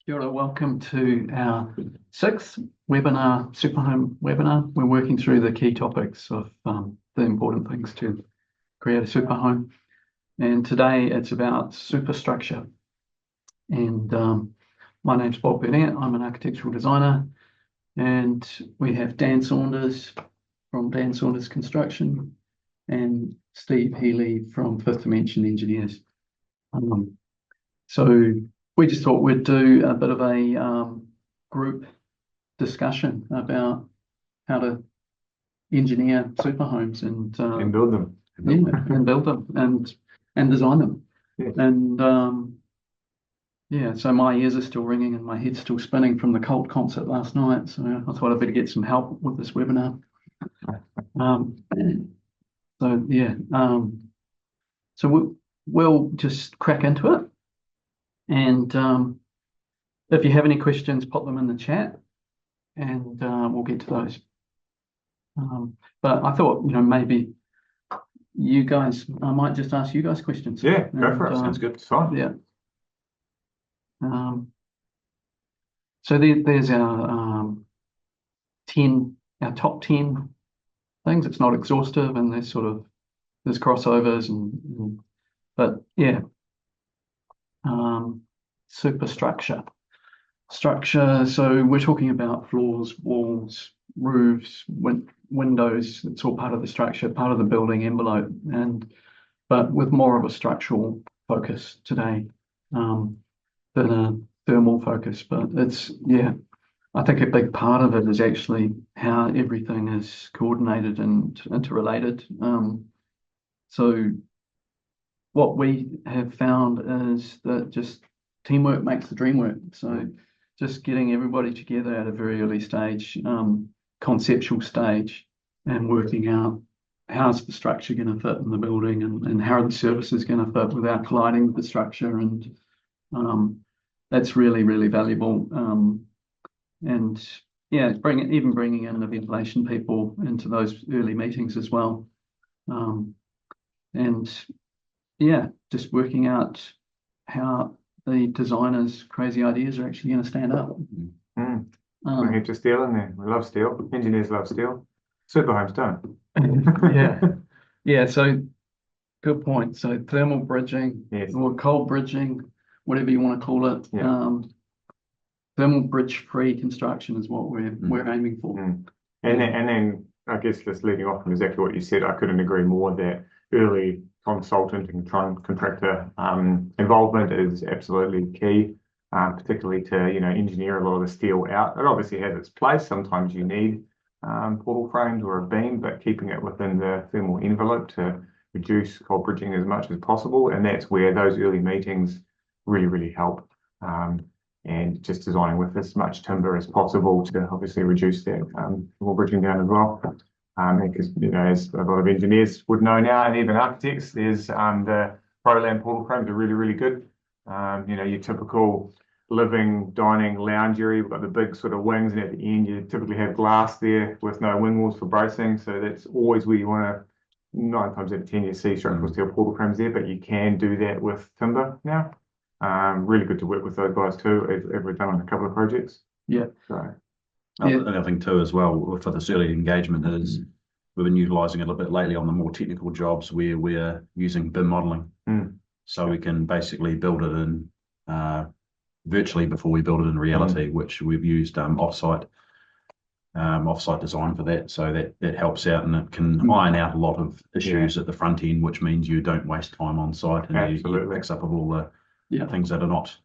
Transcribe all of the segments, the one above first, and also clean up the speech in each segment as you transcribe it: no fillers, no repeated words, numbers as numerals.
Kia ora, welcome to our sixth webinar, Superhome webinar. We're working through the key topics of the important things to create a superhome. And today it's about superstructure. And my name's Bob Burnett. I'm an architectural designer. And we have Dan Saunders from Dan Saunders Construction and Steve Healy from Fifth Dimension Engineers. So we just thought we'd do a bit of a group discussion about how to engineer superhomes and build them. and build them and design them. Yes. And yeah, so my ears are still ringing and my head's still spinning from the Cult concert last night. So I thought I'd better get some help with this webinar. So yeah, so we'll just crack into it. And if you have any questions, pop them in the chat and we'll get to those. But I thought, maybe you guys, I might just ask you guys questions. Yeah, go for it. Sounds good. It's fine. Yeah. So there's our top 10 things. It's not exhaustive and there's crossovers but yeah. Superstructure. So we're talking about floors, walls, roofs, windows. It's all part of the structure, part of the building envelope, but with more of a structural focus today than a thermal focus. But I think a big part of it is actually how everything is coordinated and interrelated. So what we have found is that just teamwork makes the dream work. So just getting everybody together at a very early stage, conceptual stage, and working out how's the structure going to fit in the building and how are the services going to fit without colliding with the structure. And that's really, really valuable. And yeah, even bringing in the ventilation people into those early meetings as well. And yeah, just working out how the designers' crazy ideas are actually going to stand up. We have to steel in there. We love steel. Engineers love steel. Superhomes don't. Yeah. So good point. So thermal bridging, yes, or cold bridging, whatever you want to call it. Yeah. Thermal bridge-free construction is what we're aiming for. And then I guess just leading off from exactly what you said, I couldn't agree more that early consultant and contractor involvement is absolutely key, particularly to engineer a lot of the steel out. It obviously has its place. Sometimes you need portal frames or a beam, but keeping it within the thermal envelope to reduce cold bridging as much as possible, and that's where those early meetings really help. And just designing with as much timber as possible to obviously reduce that thermal bridging down as well. Because as a lot of engineers would know now, and even architects, there's the Prolam portal frames are really good. Your typical living, dining, lounge area, you've got the big sort of wings, and at the end you typically have glass there with no wing walls for bracing. So that's always where you want to, 9 times out of 10 you see structural steel portal frames there, but you can do that with timber now. Really good to work with those guys too. I've done on a couple of projects. Yeah. So. Another thing too as well for this early engagement is we've been utilising it a bit lately on the more technical jobs where we're using BIM modelling. So we can basically build it in virtually before we build it in reality, which we've used offsite design for that. So that helps out, and it can iron out a lot of issues at the front end, which means you don't waste time on site and you picks up of all the things that are not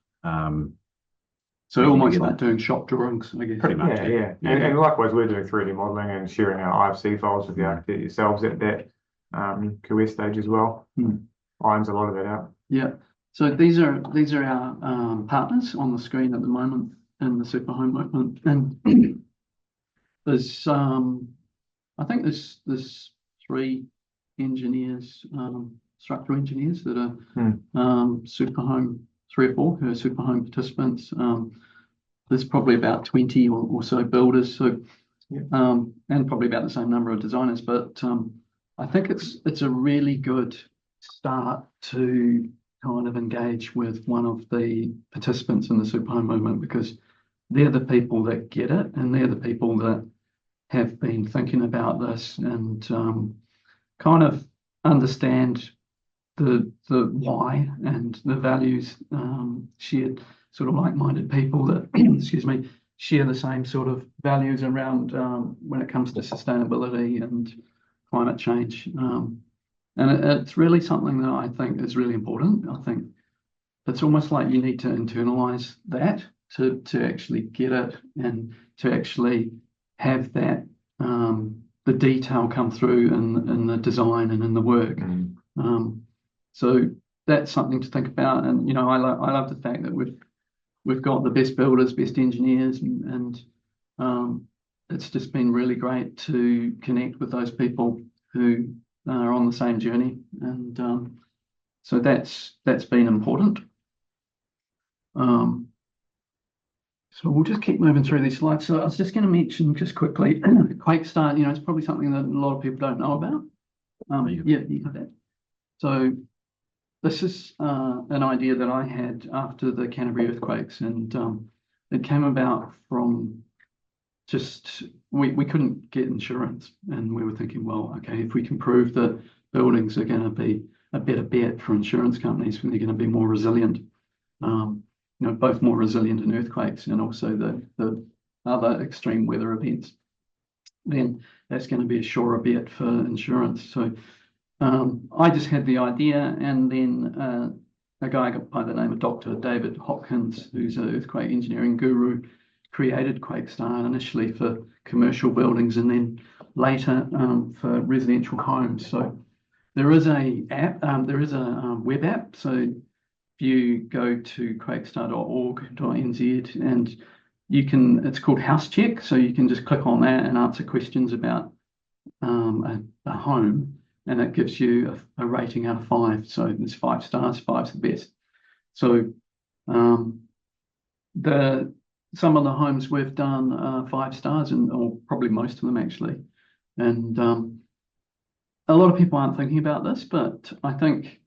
so almost like doing shop drawings, I guess. Pretty much. Yeah. And likewise, we're doing 3D modelling and sharing our IFC files with the architect yourselves at that career stage as well. Irons a lot of that out. Yeah. So these are our partners on the screen at the moment in the Superhome movement, and there's I think there's 3 engineers, structural engineers that are Superhome. 3 or 4 who are Superhome participants. There's probably about 20 or so builders, so and probably about the same number of designers. But I think it's a really good start to kind of engage with one of the participants in the Superhome movement, because they're the people that get it, and they're the people that have been thinking about this and kind of understand the why and the values shared, sort of like-minded people that excuse me, share the same sort of values around when it comes to sustainability and climate change. And it's really something that I think is really important. I think it's almost like you need to internalize that to actually get it, and to actually have that the detail come through in the design and in the work. So that's something to think about. And I love the fact that we've got the best builders, best engineers, and it's just been really great to connect with those people who are on the same journey, and so that's been important. So we'll just keep moving through these slides. So I was just going to mention just quickly, Quakestart, it's probably something that a lot of people don't know about. Yeah, you have that. So this is an idea that I had after the Canterbury earthquakes, and it came about from just, we couldn't get insurance, and we were thinking, well, okay, if we can prove that buildings are going to be a better bet for insurance companies, when they're going to be more resilient, both more resilient in earthquakes and also the other extreme weather events, then that's going to be a surer bet for insurance. So I just had the idea, and then a guy by the name of Dr. David Hopkins, who's an earthquake engineering guru, created Quakestart initially for commercial buildings, and then later for residential homes. So there is a app, there is a web app. So if you go to quakestart.org.nz, and it's called House Check. So you can just click on that and answer questions about a home, and it gives you a rating out of 5. So there's 5 stars, 5's the best. So some of the homes we've done 5 stars, or probably most of them actually. And a lot of people aren't thinking about this, but I think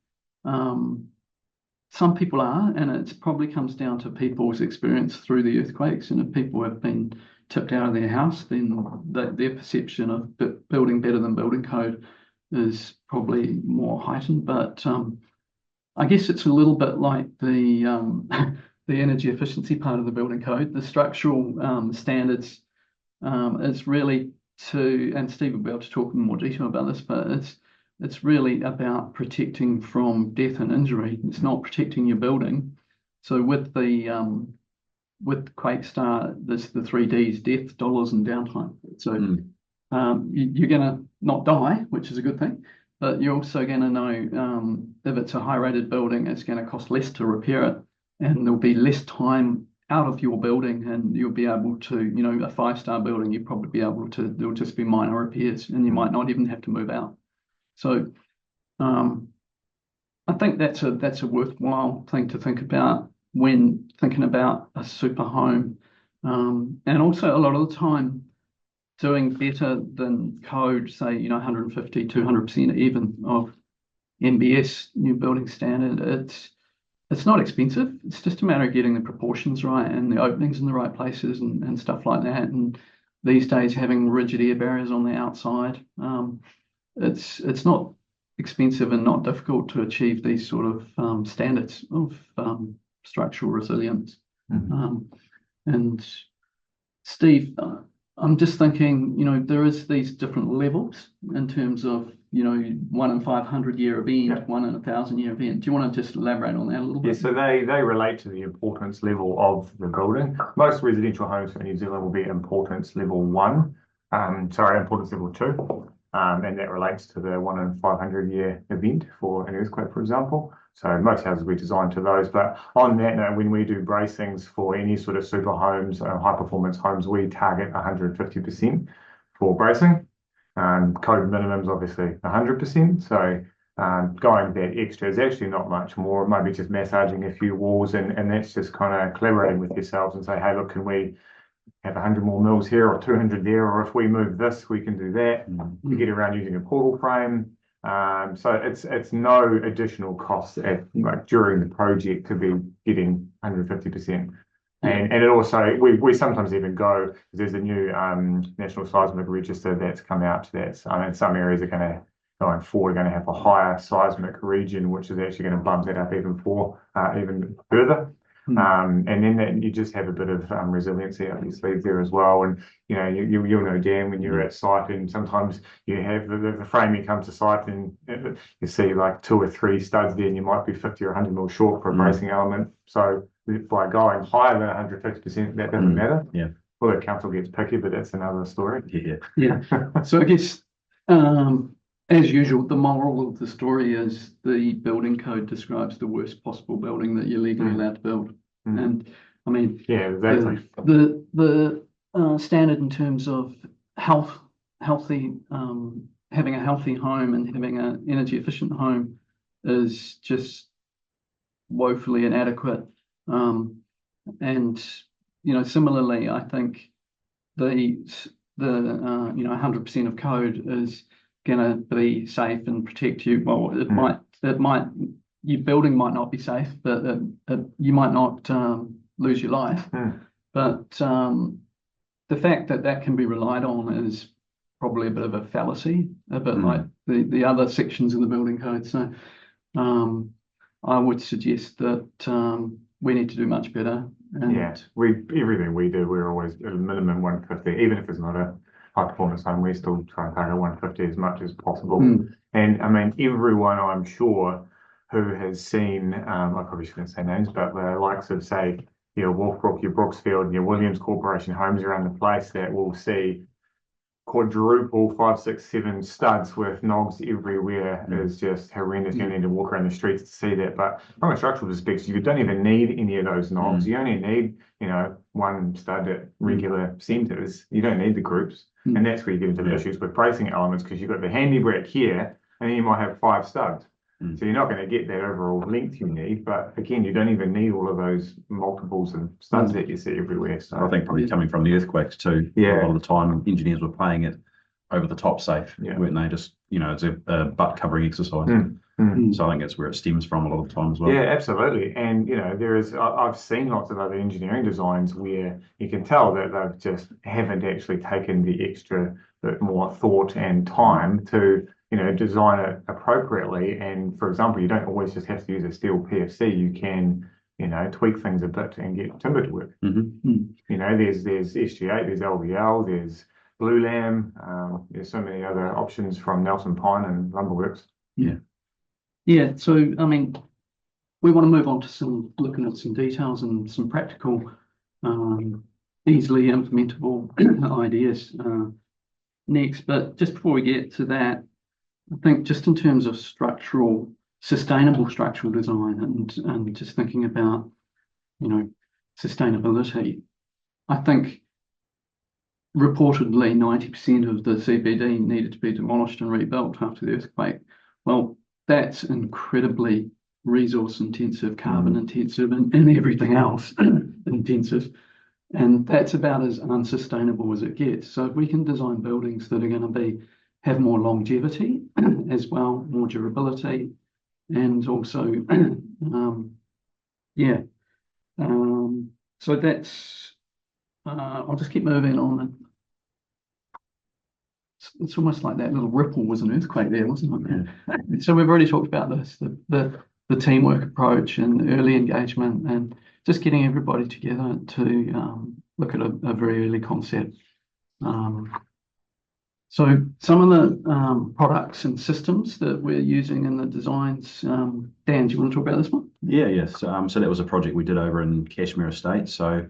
some people are, and it probably comes down to people's experience through the earthquakes. And if people have been tipped out of their house, then their perception of building better than building code is probably more heightened. But I guess it's a little bit like the the energy efficiency part of the building code. The structural standards is really and Steve will be able to talk in more detail about this, but it's really about protecting from death and injury. It's not protecting your building. So with Quakestart, there's the 3 Ds: death, dollars, and downtime. So you're going to not die, which is a good thing, but you're also going to know if it's a high-rated building, it's going to cost less to repair it, and there'll be less time out of your building, and you'll be able to, a 5-star building, you'll probably be able to, there'll just be minor repairs, and you might not even have to move out. So I think that's a worthwhile thing to think about when thinking about a super home. And also a lot of the time doing better than code, say, 150, 200% even of NBS, new building standard, it's not expensive. It's just a matter of getting the proportions right and the openings in the right places and stuff like that. And these days, having rigid air barriers on the outside, it's not expensive and not difficult to achieve these sort of standards of structural resilience. And Steve, I'm just thinking, there is these different levels in terms of, 1 in 500 year event, 1 in 1,000 year event. Do you want to just elaborate on that a little bit? Yeah, so they relate to the importance level of the building. Most residential homes in New Zealand will be importance level 1, importance level 2. And that relates to the 1 in 500 year event for an earthquake, for example. So most houses we designed to those. But on that note, when we do bracings for any sort of super homes, high performance homes, we target 150% for bracing. Code minimums obviously 100%. So going that extra is actually not much more. Maybe just massaging a few walls, and that's just kind of collaborating with yourselves and say, hey, look, can we have 100 more mils here or 200 there, or if we move this, we can do that. You get around using a portal frame. So it's no additional cost like during the project to be getting 150%. And it also we sometimes even go, there's a new National Seismic Register that's come out that's some areas are going forward are going to have a higher seismic region, which is actually going to bump that up even further. And then you just have a bit of resiliency up your sleeve there as well. And you'll know, Dan, when you're at site, and sometimes you have the framing comes to site, and you see like 2 or 3 studs there, and you might be 50 or 100 mil short for a bracing element. So by going higher than 150%, that doesn't matter. Yeah. Well, the council gets picky, but that's another story. Yeah. So I guess, as usual, the moral of the story is the building code describes the worst possible building that you're legally allowed to build. And I mean, yeah, exactly. The standard in terms of healthy, having a healthy home and having an energy efficient home is just woefully inadequate. And similarly, I think the 100% of code is going to be safe and protect you. Well, your building might not be safe, but you might not lose your life. But the fact that can be relied on is probably a bit of a fallacy, a bit like the other sections of the building code. So I would suggest that we need to do much better. And everything we do, we're always at a minimum 150, even if it's not a high performance home, we still try and target 150 as much as possible. And I mean, everyone I'm sure who has seen, I probably shouldn't say names, but the likes of, say, your Wolfbrook, your Brooksfield, your Williams Corporation homes around the place that will see quadruple 5, 6, 7 studs with knobs everywhere is just horrendous. You need to walk around the streets to see that. But from a structural perspective, you don't even need any of those knobs. You only need, 1 stud at regular centres. You don't need the groups. And that's where you get into the issues with bracing elements, because you've got the handy brick here, and then you might have 5 studs. So you're not going to get that overall length you need. But again, you don't even need all of those multiples and studs that you see everywhere. So I think probably coming from the earthquakes too, a lot of the time engineers were playing it over the top safe, weren't they? Just, it's a butt covering exercise. So I think that's where it stems from a lot of the time as well. Yeah, absolutely. And, I've seen lots of other engineering designs where you can tell that they've just haven't actually taken the extra bit more thought and time to design it appropriately. And for example, you don't always just have to use a steel PFC. You can, tweak things a bit and get timber to work. There's SG8, there's LVL, there's Blue Lamb. There's so many other options from Nelson Pine and Lumberworks. Yeah. So, I mean, we want to move on to looking at some details and some practical, easily implementable ideas next. But just before we get to that, I think just in terms of sustainable structural design and just thinking about, sustainability, I think reportedly 90% of the CBD needed to be demolished and rebuilt after the earthquake. Well, that's incredibly resource intensive, carbon intensive, and everything else intensive. And that's about as unsustainable as it gets. So if we can design buildings that are going to have more longevity as well, more durability, and also, so that's, I'll just keep moving on. It's almost like that little ripple was an earthquake there, wasn't it? Yeah. So we've already talked about this, the teamwork approach and early engagement, and just getting everybody together to look at a very early concept. So some of the products and systems that we're using in the designs, Dan, do you want to talk about this one? Yes. So that was a project we did over in Cashmere Estate. So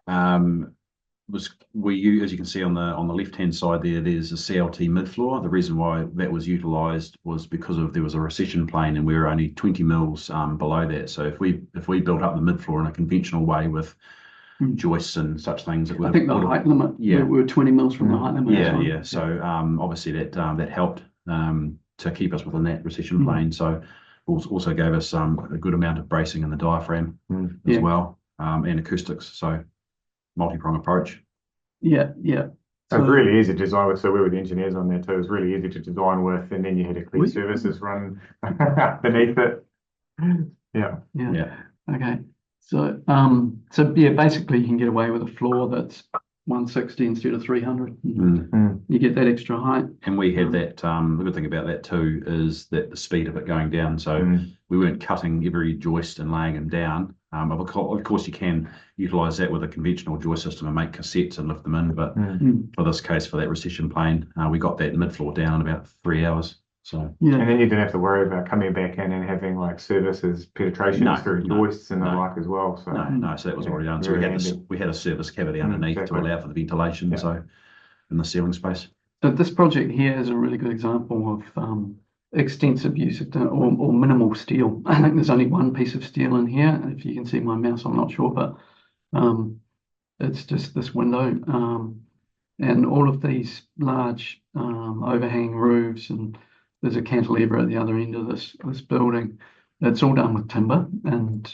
as you can see on the left-hand side there's a CLT mid-floor. The reason why that was utilised was because there was a recession plane and we were only 20 mils below that. So if we built up the mid-floor in a conventional way with joists and such things, I think the height limit, we were 20 mils from the height limit. So obviously that helped to keep us within that recession plane. So also gave us a good amount of bracing in the diaphragm as well, and acoustics. So multi-prong approach. Yeah. It's really easy to design with, so we were the engineers on there too. It was really easy to design with, and then you had a clear services run beneath it. Yeah. Okay. So yeah, basically you can get away with a floor that's 160 instead of 300. You get that extra height. And we had that, the good thing about that too is that the speed of it going down. So we weren't cutting every joist and laying them down. Of course, you can utilize that with a conventional joist system and make cassettes and lift them in. But for this case, for that recession plane, we got that mid-floor down in about 3 hours. So and then you didn't have to worry about coming back in and having like services penetrations through joists and the like as well. So so that was already done. So we had a service cavity underneath to allow for the ventilation. So in the ceiling space. So this project here is a really good example of extensive use of or minimal steel. I think there's only one piece of steel in here. If you can see my mouse, I'm not sure, but it's just this window. And all of these large overhang roofs, and there's a cantilever at the other end of this building. It's all done with timber and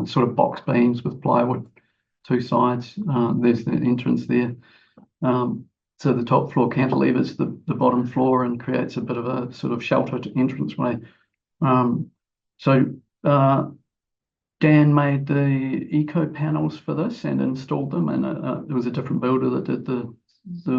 sort of box beams with plywood, two sides. There's the entrance there. So the top floor cantilevers the bottom floor and creates a bit of a sort of sheltered entranceway. So Dan made the Ecopanels for this and installed them, and there was a different builder that did the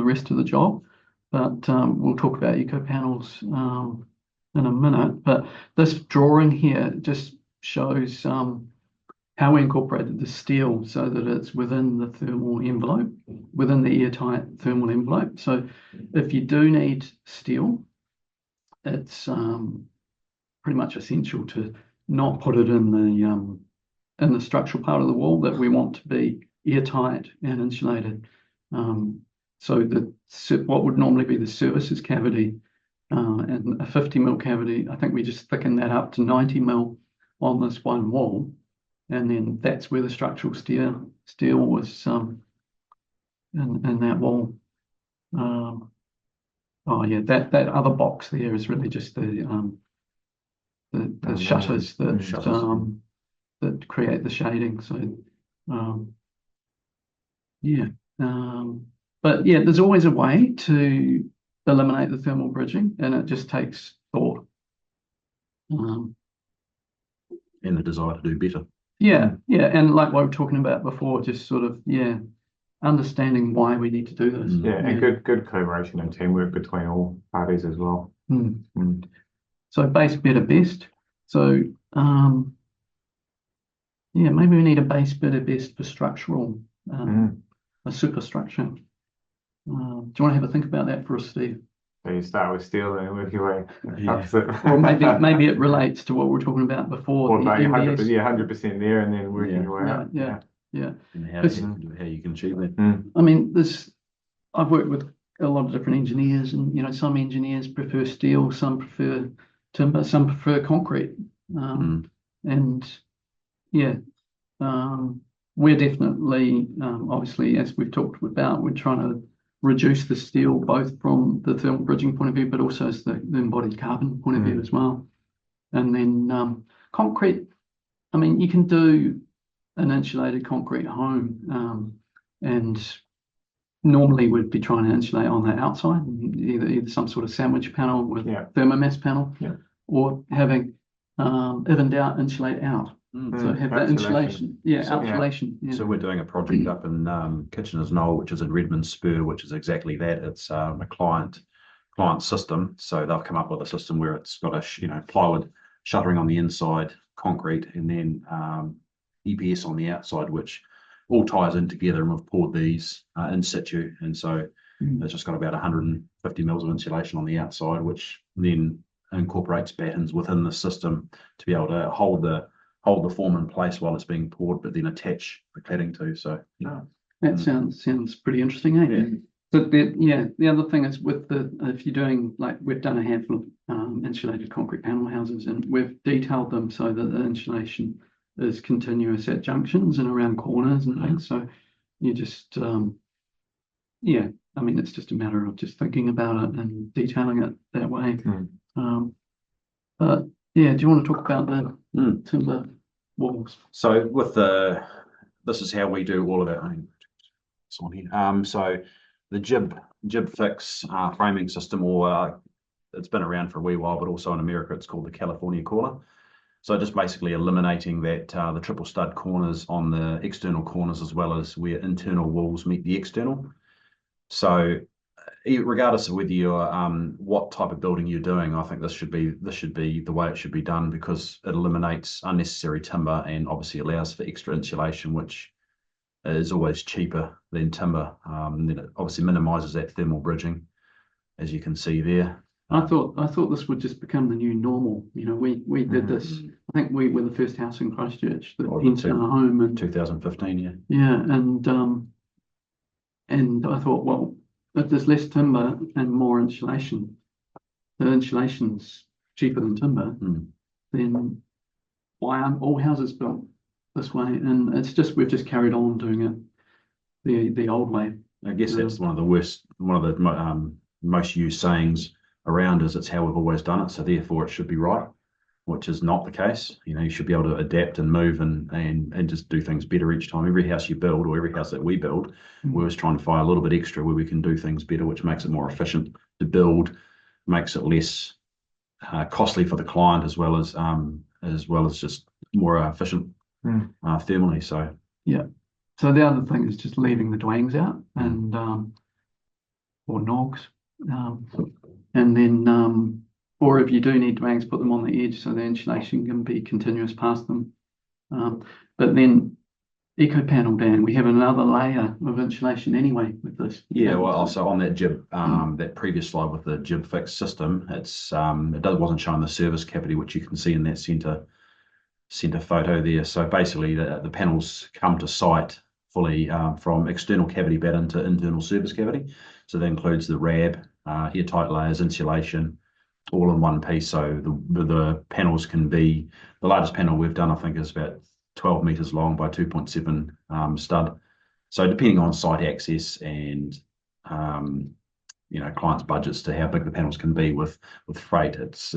rest of the job. But we'll talk about Ecopanels in a minute. But this drawing here just shows how we incorporated the steel so that it's within the thermal envelope, within the airtight thermal envelope. So if you do need steel, it's pretty much essential to not put it in the structural part of the wall that we want to be airtight and insulated. So what would normally be the services cavity and a 50 mil cavity, I think we just thickened that up to 90 mil on this one wall. And then that's where the structural steel was in that wall. That other box there is really just the shutters that create the shading. So but yeah, there's always a way to eliminate the thermal bridging, and it just takes thought. And the desire to do better. And like what we were talking about before, just sort of understanding why we need to do this. And good collaboration and teamwork between all parties as well. So base, better, best. So maybe we need a base, better, best for structural, a superstructure. Do you want to have a think about that for us, Steve? So you start with steel and work your way up to it. Or maybe it relates to what we were talking about before. Or 100% there and then working your way up. And how you can achieve that. I mean, I've worked with a lot of different engineers, and some engineers prefer steel, some prefer timber, some prefer concrete. We're definitely, obviously, as we've talked about, we're trying to reduce the steel both from the thermal bridging point of view, but also as the embodied carbon point of view as well. And then concrete, I mean, you can do an insulated concrete home, and normally we'd be trying to insulate on the outside, either some sort of sandwich panel with thermomass panel, or having evened out, insulate out. So have that insulation, outsulation. So we're doing a project up in Kitchener's Knoll, which is in Redmond Spur, which is exactly that. It's a client system. So they've come up with a system where it's got a plywood shuttering on the inside, concrete, and then EPS on the outside, which all ties in together. And we've poured these in situ, and so it's just got about 150 mils of insulation on the outside, which then incorporates battens within the system to be able to hold the form in place while it's being poured, but then attach the cladding to. So that sounds pretty interesting, eh? But the other thing is with if you're doing, like, we've done a handful of insulated concrete panel houses, and we've detailed them so that the insulation is continuous at junctions and around corners and things. So you just I mean, it's just a matter of just thinking about it and detailing it that way. But do you want to talk about the timber walls? So this is how we do all of our This one here. So the jib fix framing system, or it's been around for a wee while, but also in America it's called the California corner. So just basically eliminating that the triple stud corners on the external corners as well as where internal walls meet the external. So regardless of whether you're what type of building you're doing, I think this should be the way it should be done, because it eliminates unnecessary timber and obviously allows for extra insulation, which is always cheaper than timber. Then it obviously minimises that thermal bridging, as you can see there. I thought this would just become the new normal. You know, we did this. I think we were the first house in Christchurch that entered our home in 2015. Yeah, and I thought, well, if there's less timber and more insulation, the insulation's cheaper than timber, then why aren't all houses built this way? And it's just we've just carried on doing it the old way. I guess that's one of the most used sayings around is it's how we've always done it, so therefore it should be right, which is not the case. You know, you should be able to adapt and move and just do things better each time. Every house you build, or every house that we build, we're always trying to find a little bit extra where we can do things better, which makes it more efficient to build, makes it less costly for the client, as well as just more efficient thermally. So yeah. So the other thing is just leaving the dwangs out and or nogs, and then or if you do need dwangs, put them on the edge so the insulation can be continuous past them. But then Ecopanel, Dan, we have another layer of insulation anyway with this. Yeah, well, also on that jib, that previous slide with the jib fix system, wasn't showing the service cavity, which you can see in that center photo there. So basically, the panels come to site fully from external cavity bed into internal service cavity. So that includes the RAB, airtight layers, insulation, all in one piece. So the panels can be, the largest panel we've done, I think, is about 12 meters long by 2.7 stud. So depending on site access and clients' budgets to how big the panels can be with freight, it's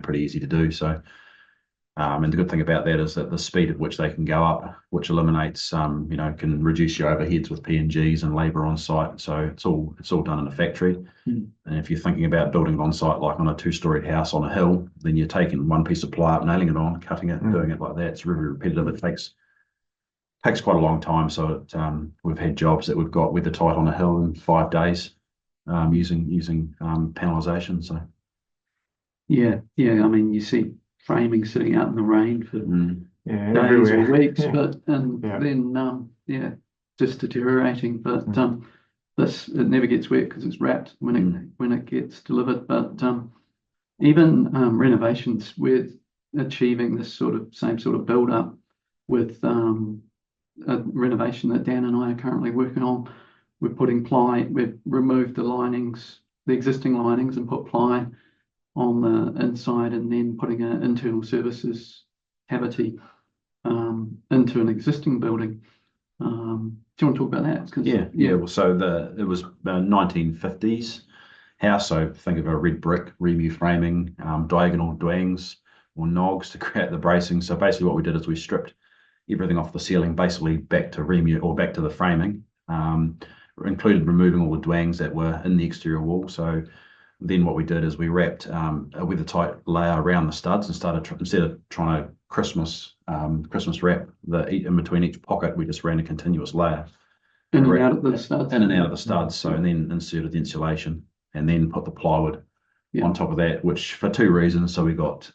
pretty easy to do. So and the good thing about that is that the speed at which they can go up, which eliminates can reduce your overheads with P&Gs and labour on site. So it's all done in a factory. And if you're thinking about building it on site, like on a 2-storied house on a hill, then you're taking one piece of ply up, nailing it on, cutting it, and doing it like that. It's really repetitive. It takes quite a long time. So we've had jobs that we've got weathertight on a hill in 5 days using panelisation. So yeah. I mean, you see framing sitting out in the rain for days or weeks, then just deteriorating. But it never gets wet because it's wrapped when it gets delivered. But even renovations, we're achieving this same sort of build up with a renovation that Dan and I are currently working on. We're putting ply. We've removed the existing linings, and put ply on the inside, and then putting an internal services cavity into an existing building. Do you want to talk about that? Yeah. Well, so it was 1950s house. So think of a red brick, Remu framing, diagonal dwangs or nogs to create the bracing. So basically, what we did is we stripped everything off the ceiling, basically back to Remu or back to the framing, included removing all the dwangs that were in the exterior wall. So then what we did is we wrapped a weathertight layer around the studs and started instead of trying to Christmas wrap in between each pocket, we just ran a continuous layer in and out of the studs. In and out of the studs. So and then inserted the insulation and then put the plywood on top of that, which for 2 reasons. So we got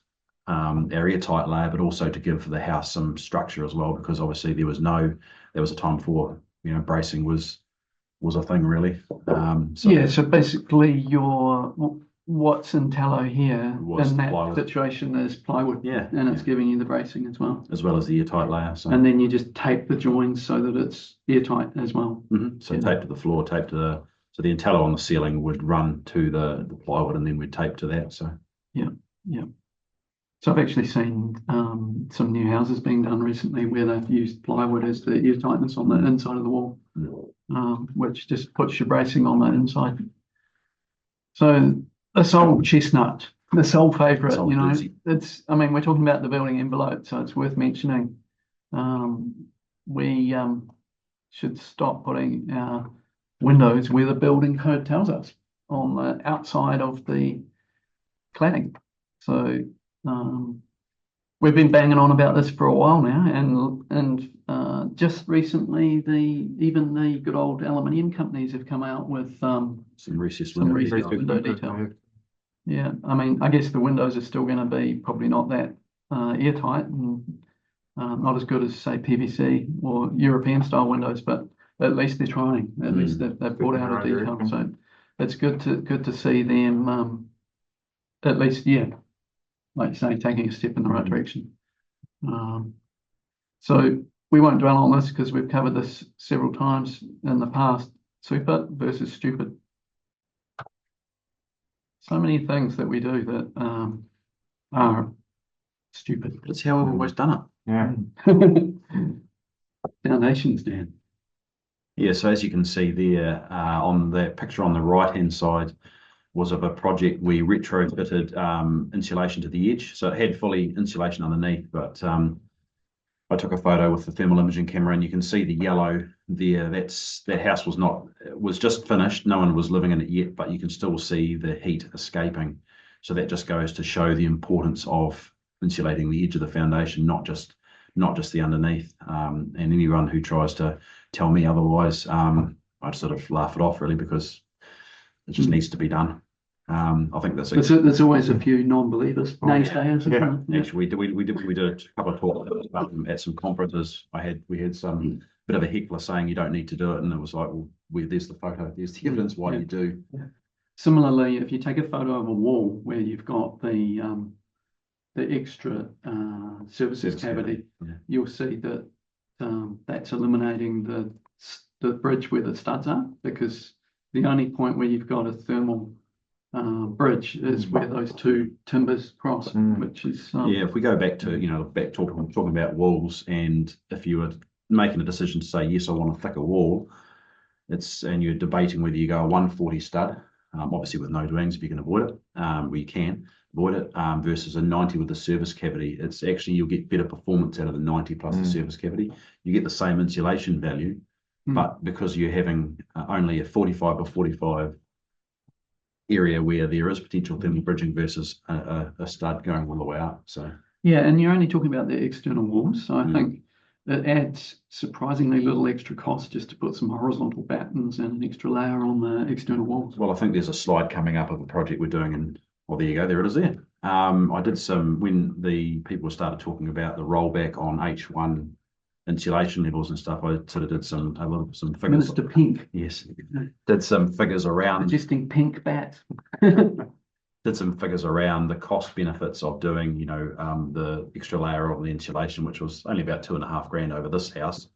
our airtight layer, but also to give the house some structure as well, because obviously there was a time before bracing was a thing really. So basically what's in tallow here in that plywood situation is plywood, and it's giving you the bracing as well as the airtight layer. So. And then you just tape the joins so that it's airtight as well. So tape to the floor, so the tallow on the ceiling would run to the plywood, and then we'd tape to that. So So I've actually seen some new houses being done recently where they've used plywood as the airtightness on the inside of the wall, which just puts your bracing on the inside. So this old chestnut, this old favourite, we're talking about the building envelope, so it's worth mentioning. We should stop putting our windows where the building code tells us, on the outside of the cladding. So we've been banging on about this for a while now, and just recently even the good old aluminium companies have come out with some recessed some windows. recessed window detail. Yeah, I mean, I guess the windows are still going to be probably not that airtight and not as good as, say, PVC or European style windows, but at least they're trying. At least they've brought out a detail. So it's good to see them at least, yeah, like you say, taking a step in the right direction. So we won't dwell on this because we've covered this several times in the past. Super versus stupid. So many things that we do that are stupid. That's how we've always done it. Yeah. Foundations, Dan. Yeah, so as you can see there, on that picture on the right-hand side was of a project we retrofitted insulation to the edge. So it had fully insulation underneath, but I took a photo with the thermal imaging camera, and you can see the yellow there. That house was just finished. No one was living in it yet, but you can still see the heat escaping. So that just goes to show the importance of insulating the edge of the foundation, not just the underneath. And anyone who tries to tell me otherwise, I'd sort of laugh it off, really, because it just needs to be done. I think there's always a few non-believers, naysayers. Yeah. Actually, we did a couple of talks at some conferences. We had some bit of a heckler saying you don't need to do it, and it was like, well, there's the photo, there's the evidence why you do. Yeah. Similarly, if you take a photo of a wall where you've got the extra surface cavity, you'll see that that's eliminating the bridge where the studs are, because the only point where you've got a thermal bridge is where those two timbers cross, which is yeah. If we go back to talking about walls, and if you were making a decision to say yes, I want a thicker wall, and you're debating whether you go a 140 stud, obviously with no doings if you can avoid it, we can avoid it, versus a 90 with the surface cavity. It's actually, you'll get better performance out of the 90 plus the surface cavity. You get the same insulation value, but because you're having only a 45 by 45 area where there is potential thermal bridging versus a stud going all the way out. So yeah, and you're only talking about the external walls, so I think it adds surprisingly little extra cost just to put some horizontal battens and an extra layer on the external walls. Well, I think there's a slide coming up of a project we're doing, and well, there you go, there it is there. I did when the people started talking about the rollback on H1 insulation levels and stuff, I sort of did some figures. Minister Pink. Yes, did some figures around. Suggesting pink bat. Did some figures around the cost benefits of doing, the extra layer of the insulation, which was only about $2,500 over this house.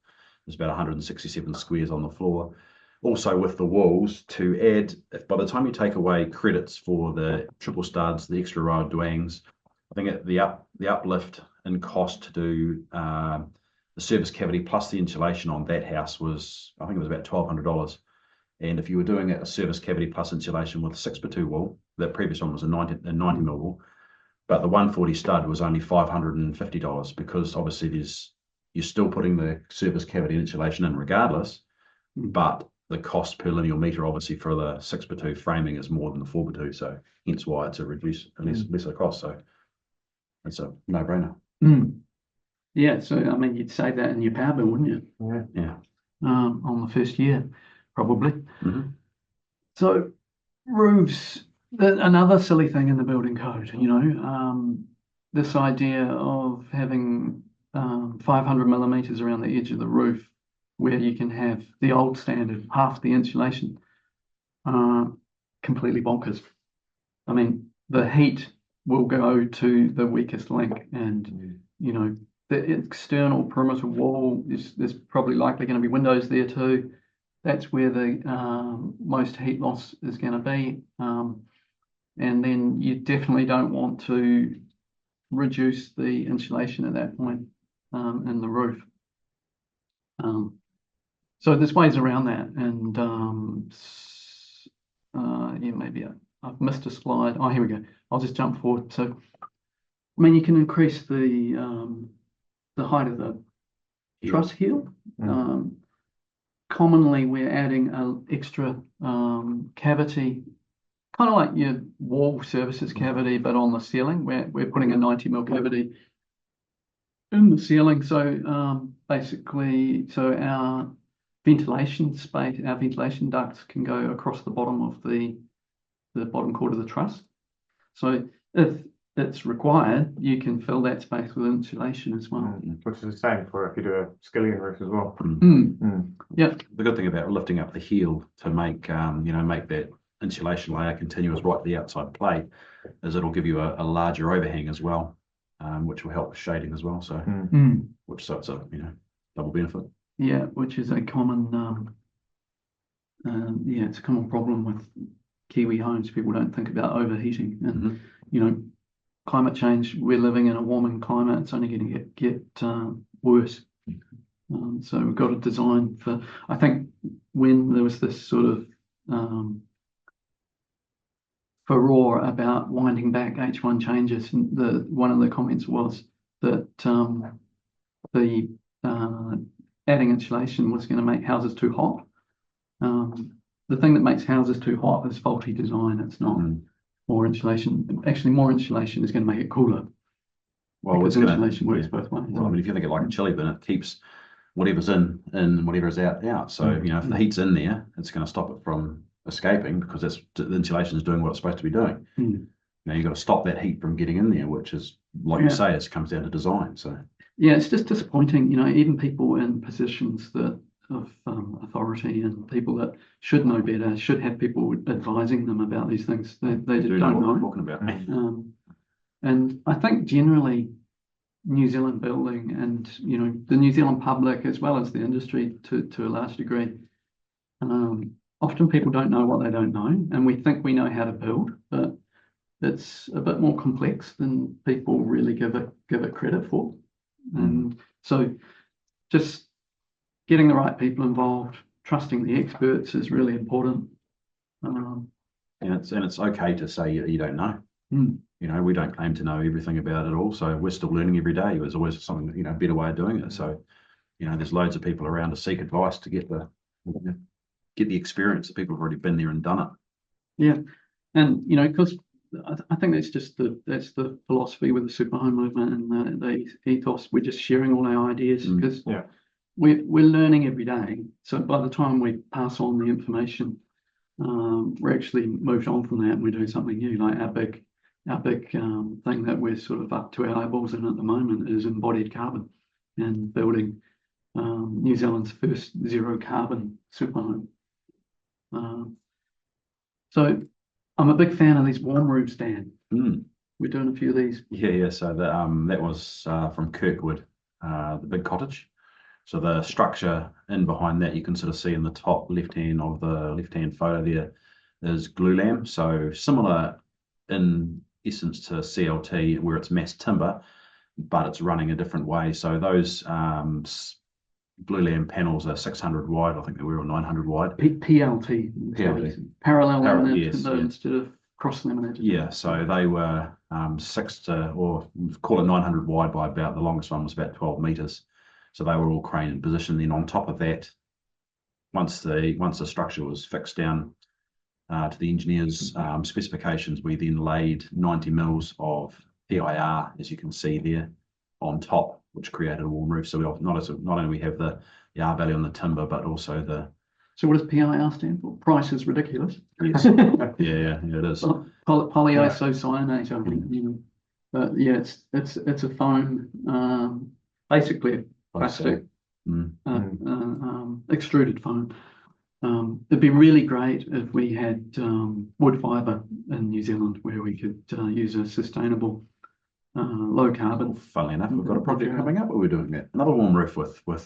There's about 167 squares on the floor. Also with the walls, to add, by the time you take away credits for the triple studs, the extra row of dwangs, I think the uplift in cost to do the surface cavity plus the insulation on that house was, I think it was about $1,200. And if you were doing a surface cavity plus insulation with a 6x2 wall, the previous one was a 90 mil wall, but the 140 stud was only $550, because obviously you're still putting the surface cavity insulation in regardless, but the cost per linear meter obviously for the 6x2 framing is more than the 4x2, so hence why it's a lesser cost. So it's a no-brainer. Yeah, so I mean, you'd save that in your power bill, wouldn't you? Yeah. On the first year, probably. So roofs, another silly thing in the building code, this idea of having 500 millimeters around the edge of the roof, where you can have the old standard, half the insulation, completely bonkers. I mean, the heat will go to the weakest link, and, the external perimeter wall there's probably likely going to be windows there too. That's where the most heat loss is going to be. And then you definitely don't want to reduce the insulation at that point in the roof. So there's ways around that. And yeah, maybe I've missed a slide. Oh, here we go. I'll just jump forward. So, I mean, you can increase the height of the truss heel. commonly we're adding an extra cavity, kind of like your wall services cavity, but on the ceiling. We're putting a 90 mm cavity in the ceiling. So basically, so our ventilation space, our ventilation ducts can go across the bottom of the bottom cord of the truss. So if it's required, you can fill that space with insulation as well. Which is the same for if you do a skillion roof as well. Yeah. The good thing about lifting up the heel to make make that insulation layer continuous right to the outside plate is it'll give you a larger overhang as well, which will help with shading as well. So it's a double benefit. Yeah, which is a common it's a common problem with Kiwi homes. People don't think about overheating, and climate change. We're living in a warming climate. It's only going to get worse. So we've got to design for. I think when there was this sort of furore about winding back H1 changes, one of the comments was that the adding insulation was going to make houses too hot. The thing that makes houses too hot is faulty design. It's not more insulation. Actually, more insulation is going to make it cooler. Well, because insulation works both ways. Well, I mean, if you think of it like a chili bin, it keeps whatever's in and whatever's out. So if the heat's in there, it's going to stop it from escaping because the insulation is doing what it's supposed to be doing. Now you've got to stop that heat from getting in there, which is, like you say, it comes down to design. So yeah, it's just disappointing. Even people in positions of authority and people that should know better, should have people advising them about these things. They just don't know. Talking about. And I think generally New Zealand building and the New Zealand public as well as the industry to a large degree, often people don't know what they don't know, and we think we know how to build, but it's a bit more complex than people really give it credit for. And so just getting the right people involved, trusting the experts is really important. And it's okay to say you don't know. We don't claim to know everything about it all, so we're still learning every day. There's always something, better way of doing it. So, there's loads of people around to seek advice to get the experience that people have already been there and done it. Yeah, and because I think that's the philosophy with the Superhome movement and the ethos. We're just sharing all our ideas because we're learning every day. So by the time we pass on the information, we're actually moved on from that and we're doing something new. Like our big thing that we're sort of up to our eyeballs in at the moment is embodied carbon and building New Zealand's first zero carbon superhome. So I'm a big fan of these warm roofs, Dan. We're doing a few of these. Yeah. So that was from Kirkwood, the big cottage. So the structure in behind that, you can sort of see in the top left-hand of the left-hand photo there is glulam. So similar in essence to CLT, where it's mass timber, but it's running a different way. So those glulam panels are 600 wide. I think they were 900 wide. PLT. Parallel laminated timber instead of cross-laminated. Yeah, so they were 900 wide by about, the longest one was about 12 meters. So they were all crane in position. Then on top of that, once the structure was fixed down to the engineer's specifications, we then laid 90 mils of PIR, as you can see there, on top, which created a warm roof. So we not only we have the R value on the timber, but also the. So what does PIR stand for? Price is ridiculous. Yes. yeah, it is. Polyisocyanate. But yeah, it's a foam, basically plastic, extruded foam. It'd be really great if we had wood fibre in New Zealand where we could use a sustainable, low carbon. Well, funnily enough, we've got a project coming up where we're doing that. Another warm roof with wood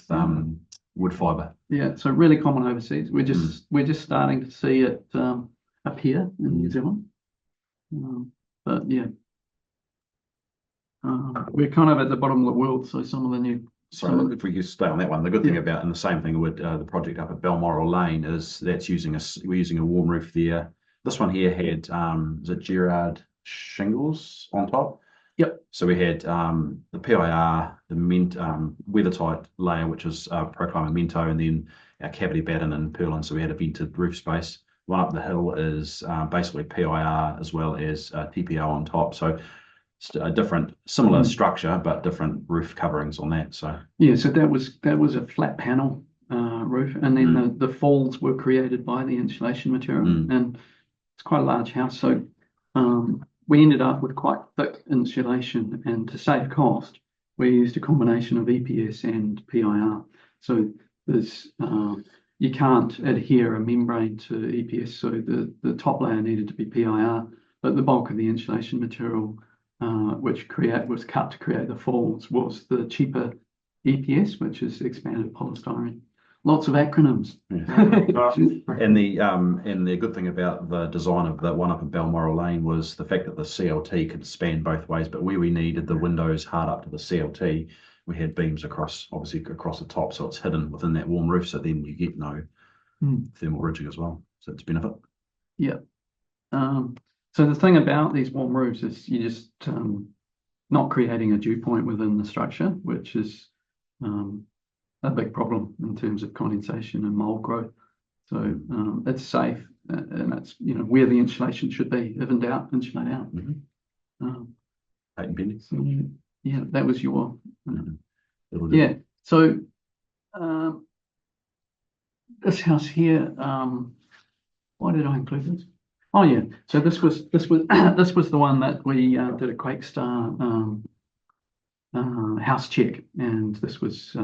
fibre. Yeah, so really common overseas. We're just starting to see it appear in New Zealand. But yeah, we're kind of at the bottom of the world. So some of the new. So if we could stay on that one, the good thing about, and the same thing with the project up at Balmoral Lane, is we're using a warm roof there. This one here had is it Gerard shingles on top, Yep. So we had the PIR, the weathertight layer, which was Proclima Mento, and then our cavity batten and purlin. So we had a vented roof space. One up the hill is basically PIR as well as TPO on top. So a different, similar structure, but different roof coverings on that. So yeah, so that was a flat panel roof, and then the falls were created by the insulation material, and it's quite a large house. So we ended up with quite thick insulation, and to save cost, we used a combination of EPS and PIR. So there's you can't adhere a membrane to EPS, so the top layer needed to be PIR, but the bulk of the insulation material, which was cut to create the falls, was the cheaper EPS, which is expanded polystyrene. Lots of acronyms. And the good thing about the design of the one up in Balmoral Lane was the fact that the CLT could span both ways, but where we needed the windows hard up to the CLT, we had beams obviously across the top, so it's hidden within that warm roof, so then you get no thermal ridging as well. So it's a benefit. Yeah. So the thing about these warm roofs is you just not creating a dew point within the structure, which is a big problem in terms of condensation and mold growth. So it's safe, and it's where the insulation should be. If in doubt, insulate out. So, yeah, that was your yeah. So this house here. Why did I include this? Oh yeah. So this was this was the one that we did a Quakestar house check, and this was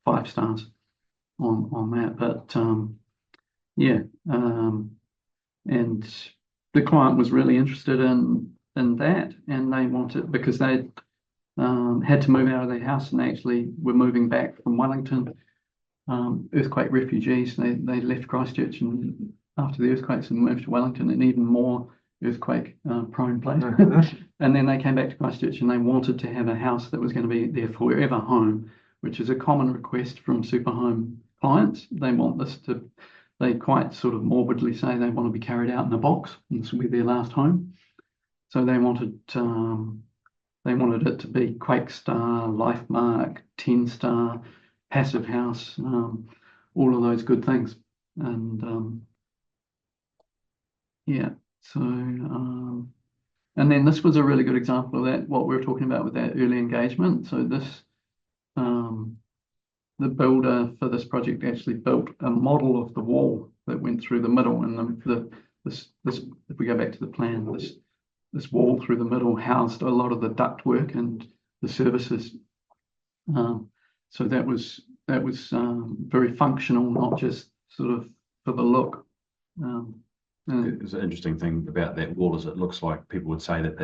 5 stars on that. But yeah, and the client was really interested in that, and they wanted, because they had to move out of their house, and they actually were moving back from Wellington, earthquake refugees. They left Christchurch and after the earthquakes and moved to Wellington, an even more earthquake prone place. And then they came back to Christchurch, and they wanted to have a house that was going to be their forever home, which is a common request from Superhome clients. They want this to, they quite sort of morbidly say they want to be carried out in a box, and this will be their last home. So they wanted it to be Quakestar, Lifemark, 10-star, passive house, all of those good things. And yeah, so and then this was a really good example of that, what we were talking about with that early engagement. So this the builder for this project actually built a model of the wall that went through the middle, and this if we go back to the plan, this wall through the middle housed a lot of the ductwork and the services. So that was very functional, not just sort of for the look. It's an interesting thing about that wall is it looks like people would say that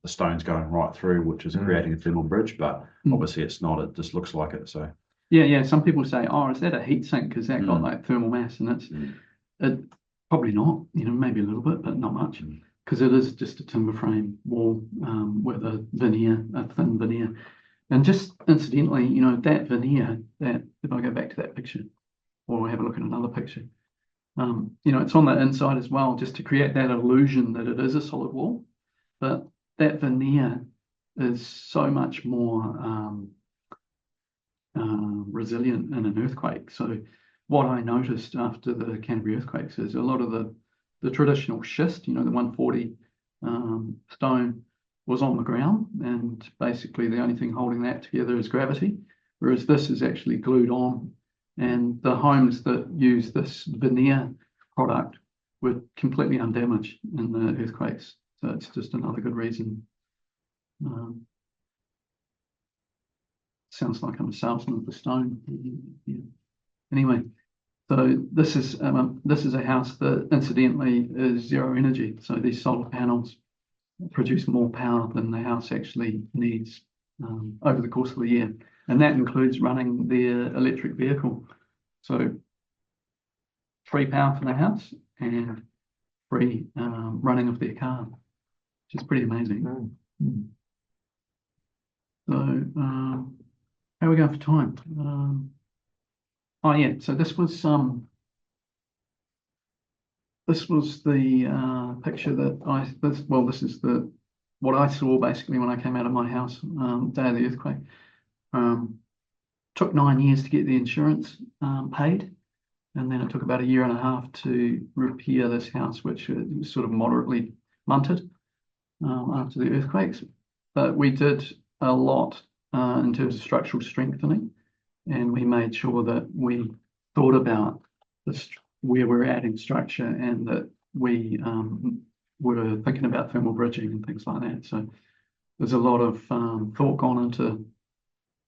the stone's going right through, which is creating a thermal bridge, but obviously it's not. It just looks like it. So yeah. Some people say, "Oh, is that a heat sink? Because that got like thermal mass?" And it probably not. Maybe a little bit, but not much, because it is just a timber frame wall with a thin veneer. And just incidentally, that veneer, that if I go back to that picture, or have a look at another picture. It's on the inside as well, just to create that illusion that it is a solid wall. But that veneer is so much more resilient in an earthquake. So what I noticed after the Canterbury earthquakes is a lot of the traditional schist, the 140 stone, was on the ground, and basically the only thing holding that together is gravity, whereas this is actually glued on. And the homes that use this veneer product were completely undamaged in the earthquakes. So it's just another good reason. Sounds like I'm a salesman for stone. Yeah. Anyway, so this is a house that incidentally is zero energy. So these solar panels produce more power than the house actually needs over the course of the year. And that includes running their electric vehicle. So free power for the house and free running of their car, which is pretty amazing. So how are we going for time? Oh yeah, so this was the picture that this is the what I saw basically when I came out of my house, day of the earthquake, took 9 years to get the insurance paid. And then it took about 1.5 years to repair this house, which was sort of moderately munted after the earthquakes. But we did a lot in terms of structural strengthening, and we made sure that we thought about this, where we're adding structure, and that we were thinking about thermal bridging and things like that. So there's a lot of thought gone into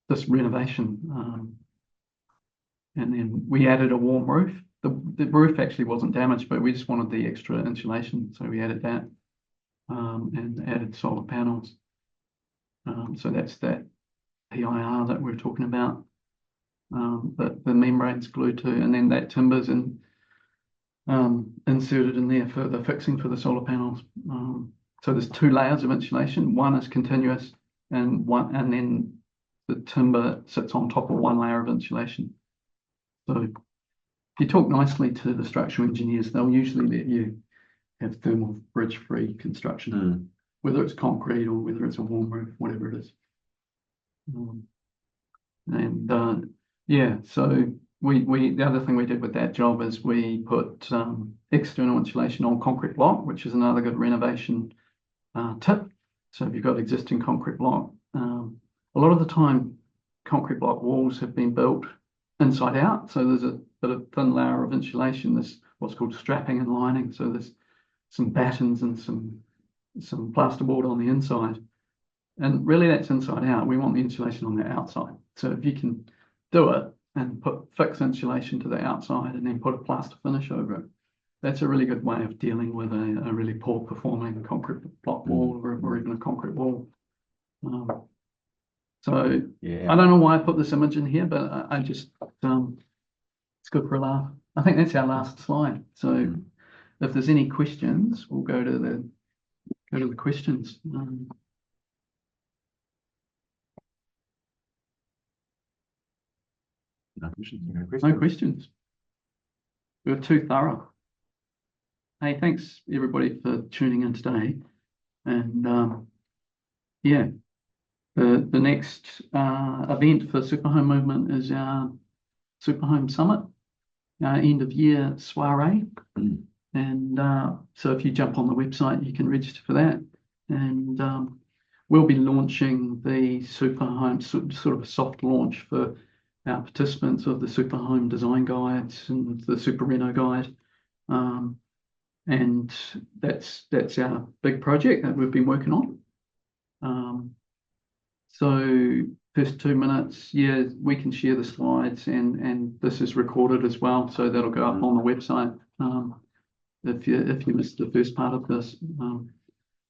this renovation. And then we added a warm roof. The roof actually wasn't damaged, but we just wanted the extra insulation, so we added that and added solar panels. So that's that PIR that we're talking about, that the membrane's glued to, and then that timber's inserted in there for the fixing for the solar panels. So there's 2 layers of insulation. One is continuous, and then the timber sits on top of 1 layer of insulation. So if you talk nicely to the structural engineers, they'll usually let you have thermal bridge-free construction, whether it's concrete or whether it's a warm roof, whatever it is. Yeah, so the other thing we did with that job is we put external insulation on concrete block, which is another good renovation tip. So if you've got existing concrete block, a lot of the time concrete block walls have been built inside out, so there's a bit of thin layer of insulation. There's what's called strapping and lining, so there's some battens and some plasterboard on the inside, and really that's inside out. We want the insulation on the outside. So if you can do it and fix insulation to the outside and then put a plaster finish over it, that's a really good way of dealing with a really poor performing concrete block wall or even a concrete wall. So yeah. I don't know why I put this image in here, but I just it's good for a laugh. I think that's our last slide. So if there's any questions, we'll go to the questions. No questions. We were too thorough. Hey, thanks everybody for tuning in today. And yeah, the next event for Superhome Movement is our Superhome Summit, end of year soiree. And so if you jump on the website, you can register for that. And we'll be launching the Superhome, sort of a soft launch for our participants of the Superhome design guides and the Super Reno guide. And that's our big project that we've been working on. So first 2 minutes, yeah, we can share the slides, and this is recorded as well, so that'll go up on the website if you missed the first part of this.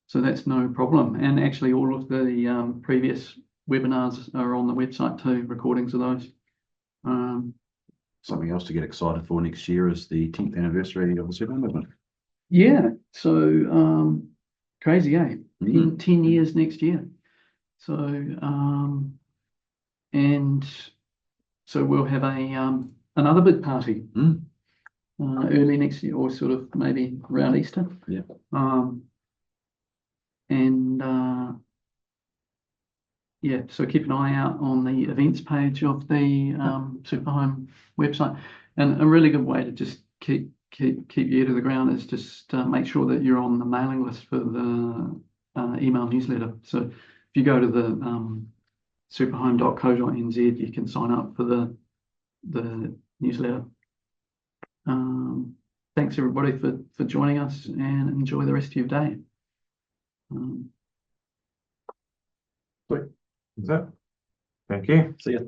So that's no problem. And actually all of the previous webinars are on the website too, recordings of those. Something else to get excited for next year is the 10th anniversary of the Superhome Movement. Yeah, so crazy, eh? 10 years next year. So and so we'll have another big party early next year, or sort of maybe around Easter. Yeah. Yeah, so keep an eye out on the events page of the Superhome website. And a really good way to just keep your ear to the ground is just make sure that you're on the mailing list for the email newsletter. So if you go to the superhome.co.nz, you can sign up for the newsletter. Thanks everybody for joining us, and enjoy the rest of your day. That's it. Thank you. See ya.